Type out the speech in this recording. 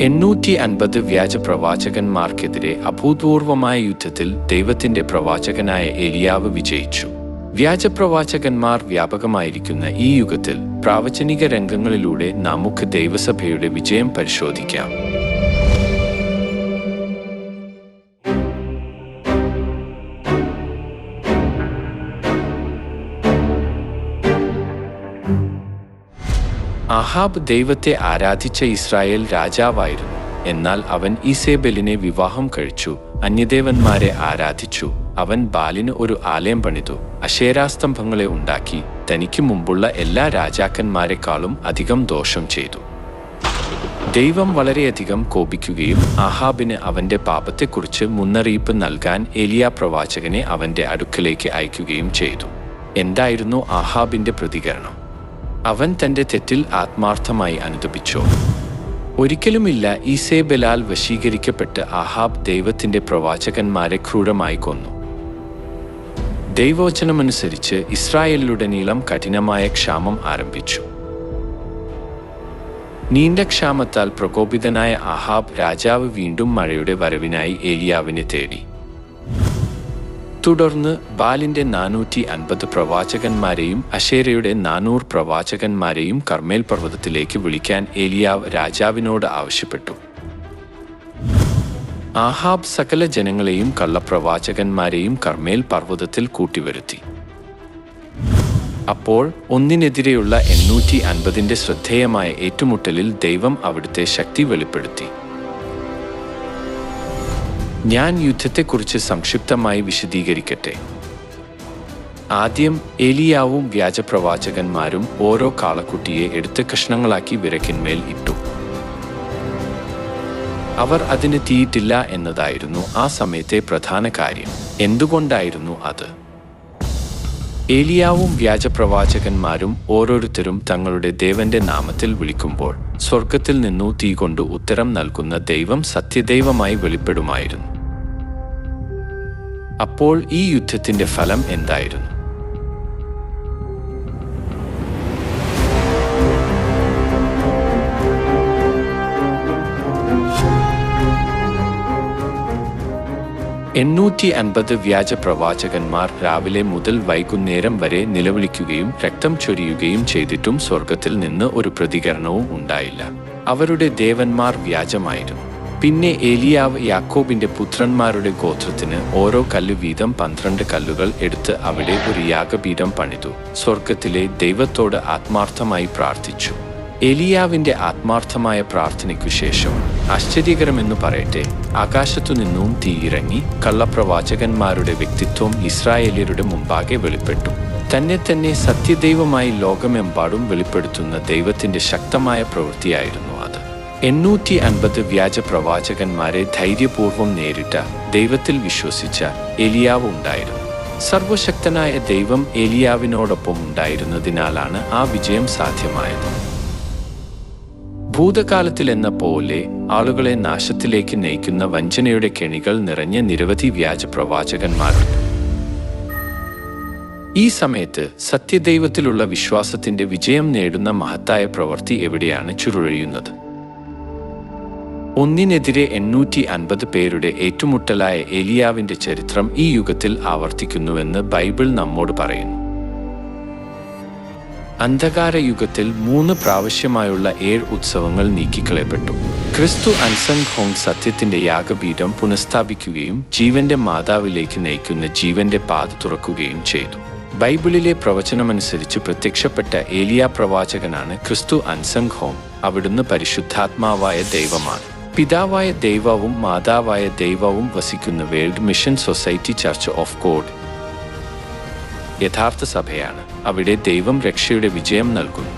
850 വ്യാജ പ്രവാചകന്മാർക്കെതിരെ അഭൂതപൂർവമായ യുദ്ധത്തിൽ ദൈവത്തിന്റെ പ്രവാചകനായ ഏലിയാവ് വിജയിച്ചു. വ്യാജപ്രവാചകന്മാർ വ്യാപകമായിരിക്കുന്ന ഈ യുഗത്തിൽ പ്രാവചനിക രംഗങ്ങളിലൂടെ നമുക്ക് ദൈവസഭയുടെ വിജയം പരിശോധിക്കാം. ആഹാബ് ദൈവത്തെ ആരാധിച്ച ഇസ്രായേൽ രാജാവായിരുന്നു. എന്നാൽ അവൻ ഈസേബെലിനെ വിവാഹം കഴിച്ചു, അന്യദേവന്മാരെ ആരാധിച്ചു. അവൻ ബാലിന് ഒരു ആലയം പണിതു, അശേരാസ്തംഭങ്ങളെ ഉണ്ടാക്കി. തനിക്ക് മുമ്പുള്ള എല്ലാ രാജാക്കന്മാരെക്കാളും അധികം ദോഷം ചെയ്തു. ദൈവം വളരെയധികം കോപിക്കുകയും ആഹാബിന് അവന്റെ പാപത്തെക്കുറിച്ച് മുന്നറിയിപ്പ് നൽകാൻ ഏലിയാ പ്രവാചകനെ അവന്റെ അടുക്കലേക്ക് അയക്കുകയും ചെയ്തു. എന്തായിരുന്നു ആഹാബിന്റെ പ്രതികരണം? അവൻ തന്റെ തെറ്റിൽ ആത്മാർത്ഥമായി അനുതപിച്ചു. ഒരിക്കലുമില്ല. ഈസേബെലാൽ വശീകരിക്കപ്പെട്ട് ആഹാബ് ദൈവത്തിന്റെ പ്രവാചകന്മാരെ ക്രൂരമായി കൊന്നു. ദൈവവചനമനുസരിച്ച് ഇസ്രായേലിലുടനീളം കഠിനമായ ക്ഷാമം ആരംഭിച്ചു. നീണ്ട ക്ഷാമത്താൽ പ്രകോപിതനായ ആഹാബ് രാജാവ് വീണ്ടും മഴയുടെ വരവിനായി ഏലിയാവിനെ തേടി. തുടർന്ന് ബാലിന്റെ 450 പ്രവാചകന്മാരെയും അശേരയുടെ 400 പ്രവാചകന്മാരെയും കർമ്മേൽ പർവ്വതത്തിലേക്ക് വിളിക്കാൻ ഏലിയാവ് രാജാവിനോട് ആവശ്യപ്പെട്ടു. ആഹാബ് സകല ജനങ്ങളെയും കള്ളപ്രവാചകന്മാരെയും കർമ്മേൽ പർവ്വതത്തിൽ കൂട്ടിവരുത്തി. അപ്പോൾ ഒന്നിനെതിരെയുള്ള 850ന്റെ ശ്രദ്ധേയമായ ഏറ്റുമുട്ടലിൽ ദൈവം അവിടുത്തെ ശക്തി വെളിപ്പെടുത്തി. ഞാൻ യുദ്ധത്തെക്കുറിച്ച് സംക്ഷിപ്തമായി വിശദീകരിക്കട്ടെ. ആദ്യം ഏലിയാവും വ്യാജപ്രവാചകന്മാരും ഓരോ കാളക്കുട്ടിയെ എടുത്ത് കഷ്ണങ്ങളാക്കി വിറകിന്മേൽ ഇട്ടു. അവർ അതിന് തീയിട്ടില്ല എന്നതായിരുന്നു ആ സമയത്തെ പ്രധാന കാര്യം. എന്തുകൊണ്ടായിരുന്നു അത്? ഏലിയാവും വ്യാജപ്രവാചകന്മാരും ഓരോരുത്തരും തങ്ങളുടെ ദേവന്റെ നാമത്തിൽ വിളിക്കുമ്പോൾ സ്വർഗത്തിൽ നിന്നു തീ കൊണ്ട് ഉത്തരം നൽകുന്ന ദൈവം സത്യദൈവമായി വെളിപ്പെടുമായിരുന്നു. അപ്പോൾ ഈ യുദ്ധത്തിന്റെ ഫലം എന്തായിരുന്നു? എണ്ണൂറ്റി വ്യാജ പ്രവാചകന്മാർ രാവിലെ മുതൽ വൈകുന്നേരം വരെ നിലവിളിക്കുകയും രക്തം ചൊരിയുകയും ചെയ്തിട്ടും സ്വർഗത്തിൽ നിന്ന് ഒരു പ്രതികരണവും ഉണ്ടായില്ല. അവരുടെ ദേവന്മാർ വ്യാജമായിരുന്നു. പിന്നെ ഏലിയാവ് യാക്കോബിന്റെ പുത്രന്മാരുടെ ഗോത്രത്തിന് ഓരോ കല്ല് വീതം 12 കല്ലുകൾ എടുത്ത് അവിടെ ഒരു യാഗപീഠം പണിതു. സ്വർഗത്തിലെ ദൈവത്തോട് ആത്മാർത്ഥമായി പ്രാർത്ഥിച്ചു. ഏലിയാവിന്റെ ആത്മാർത്ഥമായ പ്രാർത്ഥനയ്ക്കു ശേഷം ആശ്ചര്യകരമെന്നു പറയട്ടെ, ആകാശത്തുനിന്നും തീയിറങ്ങി കള്ളപ്രവാചകന്മാരുടെ വ്യക്തിത്വം ഇസ്രായേല്യരുടെ മുമ്പാകെ വെളിപ്പെട്ടു. തന്നെ സത്യദൈവമായി ലോകമെമ്പാടും വെളിപ്പെടുത്തുന്ന ദൈവത്തിന്റെ ശക്തമായ പ്രവൃത്തിയായിരുന്നു അത്. 850 വ്യാജ പ്രവാചകന്മാരെ ധൈര്യപൂർവ്വം നേരിട്ട, ദൈവത്തിൽ വിശ്വസിച്ച ഏലിയാവ് ഉണ്ടായിരുന്നു. സർവശക്തനായ ദൈവം ഏലിയാവിനോടൊപ്പം ഉണ്ടായിരുന്നതിനാലാണ് ആ വിജയം സാധ്യമായത്. ഭൂതകാലത്തിലെന്ന പോലെ ആളുകളെ നാശത്തിലേക്ക് നയിക്കുന്ന വഞ്ചനയുടെ കെണികൾ നിറഞ്ഞ നിരവധി വ്യാജ പ്രവാചകന്മാരുണ്ട്. ഈ സമയത്ത് സത്യദൈവത്തിലുള്ള വിശ്വാസത്തിന്റെ വിജയം നേടുന്ന മഹത്തായ പ്രവൃത്തി എവിടെയാണ് ചുരുളഴിയുന്നത്? ഒന്നിനെതിരെ 850 പേരുടെ ഏറ്റുമുട്ടലായ ഏലിയാവിന്റെ ചരിത്രം ഈ യുഗത്തിൽ ആവർത്തിക്കുന്നുവെന്ന് ബൈബിൾ നമ്മോട് പറയുന്നു. അന്ധകാര യുഗത്തിൽ 3 പ്രാവശ്യമായുള്ള 7 ഉത്സവങ്ങൾ നീക്കിക്കളയപ്പെട്ടു. ക്രിസ്തു അൻസംഗ് ഹോങ് സത്യത്തിന്റെ യാഗപീഠം പുനഃസ്ഥാപിക്കുകയും ജീവന്റെ മാതാവിലേക്ക് നയിക്കുന്ന ജീവന്റെ പാത തുറക്കുകയും ചെയ്തു. ബൈബിളിലെ പ്രവചനമനുസരിച്ച് പ്രത്യക്ഷപ്പെട്ട ഏലിയാ പ്രവാചകനാണ് ക്രിസ്തു അൻസംഗ് ഹോങ്. അവിടുന്ന് പരിശുദ്ധാത്മാവായ ദൈവമാണ്. പിതാവായ ദൈവവും മാതാവായ ദൈവവും വസിക്കുന്ന world mission society church of God യഥാർത്ഥ സഭയാണ്. അവിടെ ദൈവം രക്ഷയുടെ വിജയം നൽകുന്നു.